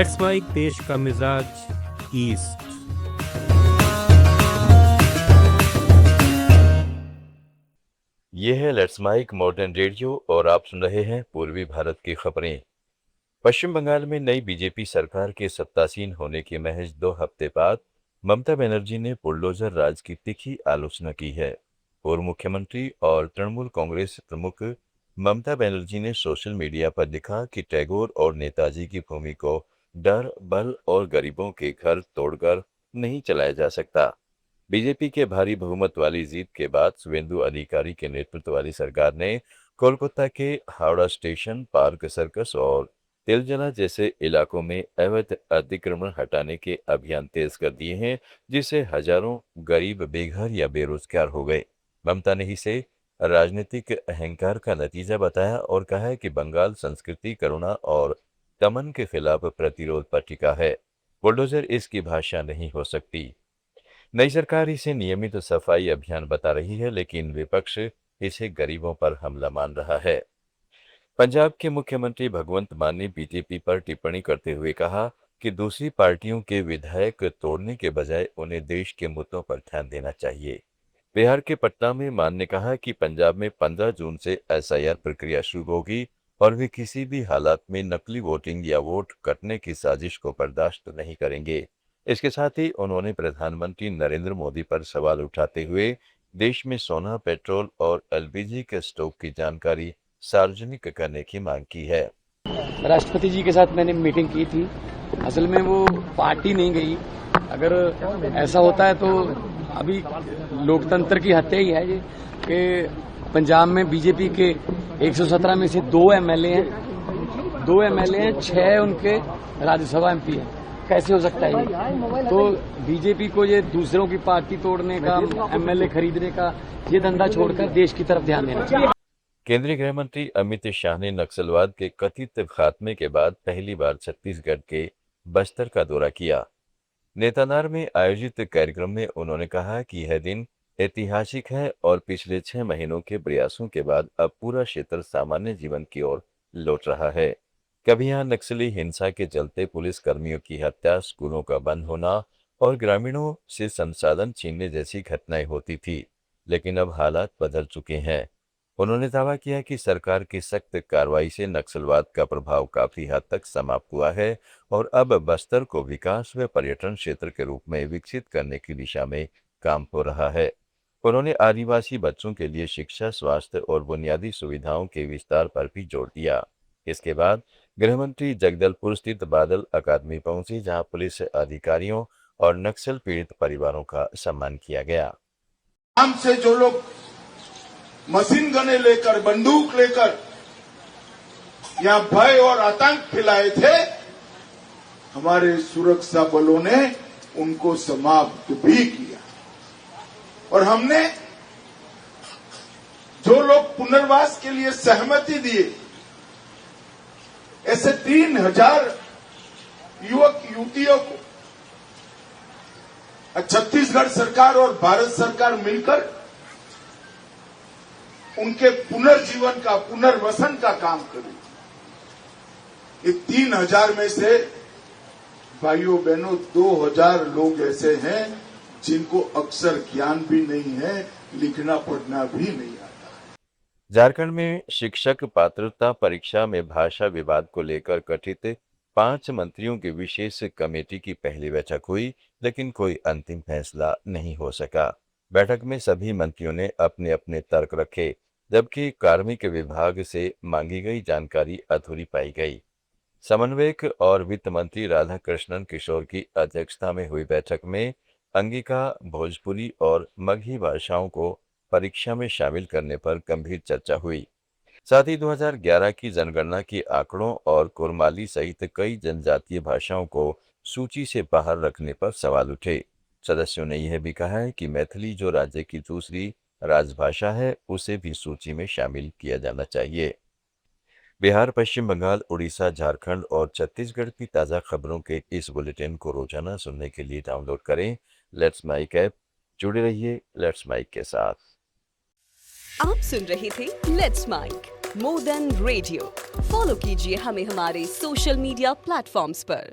Let's mic देश का मिजाज ईस्ट। ये है लेट्स माइक मॉडर्न रेडियो और आप सुन रहे हैं पूर्वी भारत की खबरें। पश्चिम बंगाल में नई बीजेपी सरकार के सत्तासीन होने के महज 2 हफ्ते बाद ममता बनर्जी ने बुलडोजर राज की तीखी आलोचना की है। पूर्व मुख्यमंत्री और तृणमूल कांग्रेस प्रमुख ममता बनर्जी ने सोशल मीडिया पर लिखा कि टैगोर और नेताजी की भूमि को डर, बल और गरीबों के घर तोड़कर नहीं चलाया जा सकता। बीजेपी के भारी बहुमत वाली जीत के बाद शुवेंदु अधिकारी के नेतृत्व वाली सरकार ने कोलकाता के हावड़ा स्टेशन, पार्क सर्कस और तिलजला जैसे इलाकों में अवैध अतिक्रमण हटाने के अभियान तेज कर दिए हैं, जिससे हजारों गरीब बेघर या बेरोजगार हो गए। ममता ने इसे राजनीतिक अहंकार का नतीजा बताया और कहा है कि बंगाल संस्कृति, करुणा और दमन के खिलाफ प्रतिरोध पर टिका है। बुलडोजर इसकी भाषा नहीं हो सकती। नई सरकार इसे नियमित सफाई अभियान बता रही है, लेकिन विपक्ष इसे गरीबों पर हमला मान रहा है। पंजाब के मुख्यमंत्री भगवंत मान ने बीजेपी पर टिप्पणी करते हुए कहा कि दूसरी पार्टियों के विधायक तोड़ने के बजाय उन्हें देश के मुद्दों पर ध्यान देना चाहिए। बिहार के पटना में मान ने कहा कि पंजाब में 15 जून से एसआईआर प्रक्रिया शुरू होगी और वे किसी भी हालात में नकली वोटिंग या वोट कटने की साजिश को बर्दाश्त नहीं करेंगे। इसके साथ ही उन्होंने प्रधानमंत्री नरेंद्र मोदी पर सवाल उठाते हुए देश में सोना, पेट्रोल और एलपीजी के स्टॉक की जानकारी सार्वजनिक करने की मांग की है। राष्ट्रपति जी के साथ मैंने मीटिंग की थी। असल में वो पार्टी नहीं गई। अगर ऐसा होता है तो अभी लोकतंत्र की हत्या ही है ये कि पंजाब में बीजेपी के 117 में से 2 एमएलए हैं, 6 उनके राज्यसभा एमपी हैं। कैसे हो सकता है ये? तो बीजेपी को ये दूसरों की पार्टी तोड़ने का, एमएलए खरीदने का ये धंधा छोड़कर देश की तरफ ध्यान देना चाहिए। केंद्रीय गृह मंत्री अमित शाह ने नक्सलवाद के कथित खात्मे के बाद पहली बार छत्तीसगढ़ के बस्तर का दौरा किया। नेतानार में आयोजित कार्यक्रम में उन्होंने कहा कि यह दिन ऐतिहासिक है और पिछले 6 महीनों के प्रयासों के बाद अब पूरा क्षेत्र सामान्य जीवन की ओर लौट रहा है। कभी यहाँ नक्सली हिंसा के चलते पुलिस कर्मियों की हत्या, स्कूलों का बंद होना और ग्रामीणों से संसाधन छीनने जैसी घटनाएं होती थी, लेकिन अब हालात बदल चुके हैं। उन्होंने दावा किया कि सरकार की सख्त कार्रवाई से नक्सलवाद का प्रभाव काफी हद तक समाप्त हुआ है और अब बस्तर को विकास व पर्यटन क्षेत्र के रूप में विकसित करने की दिशा में काम हो रहा है। उन्होंने आदिवासी बच्चों के लिए शिक्षा, स्वास्थ्य और बुनियादी सुविधाओं के विस्तार पर भी जोर दिया। इसके बाद गृहमंत्री जगदलपुर स्थित बादल अकादमी पहुंची, जहां पुलिस अधिकारियों और नक्सल पीड़ित परिवारों का सम्मान किया गया। आम से जो लोग मशीन गने लेकर, बंदूक लेकर यहां भय और आतंक फैलाए थे, हमारे सुरक्षा बलों ने उनको समाप्त भी किया। और हमने जो लोग पुनर्वास के लिए सहमति दिए, ऐसे 3000 युवक युवतियों को छत्तीसगढ़ सरकार और भारत सरकार मिलकर उनके पुनर्जीवन का, पुनर्वसन का काम करें। ये 3000 में से भाइयों बहनों 2000 लोग ऐसे हैं जिनको अक्सर ज्ञान भी नहीं है, लिखना पढ़ना भी नहीं आता। झारखंड में शिक्षक पात्रता परीक्षा में भाषा विवाद को लेकर गठित 5 मंत्रियों की विशेष कमेटी की पहली बैठक हुई, लेकिन कोई अंतिम फैसला नहीं हो सका। बैठक में सभी मंत्रियों ने अपने अपने तर्क रखे, जबकि कार्मिक विभाग से मांगी गई जानकारी अधूरी पाई गई। समन्वयक और वित्त मंत्री राधाकृष्णन किशोर की अध्यक्षता में हुई बैठक में अंगिका, भोजपुरी और मगही भाषाओं को परीक्षा में शामिल करने पर गंभीर चर्चा हुई। साथ ही 2011 की जनगणना के आंकड़ों और कुरमाली सहित कई जनजातीय भाषाओं को सूची से बाहर रखने पर सवाल उठे। सदस्यों ने यह भी कहा है कि मैथिली, जो राज्य की दूसरी राजभाषा है, उसे भी सूची में शामिल किया जाना चाहिए। बिहार, पश्चिम बंगाल, उड़ीसा, झारखंड और छत्तीसगढ़ की ताज़ा खबरों के इस बुलेटिन को रोजाना सुनने के लिए डाउनलोड करें लेट्स माइक ऐप। जुड़े रहिए लेट्स माइक के साथ। आप सुन रहे थे let's mic more than radio. Follow कीजिए हमें हमारे सोशल मीडिया प्लेटफॉर्म्स पर।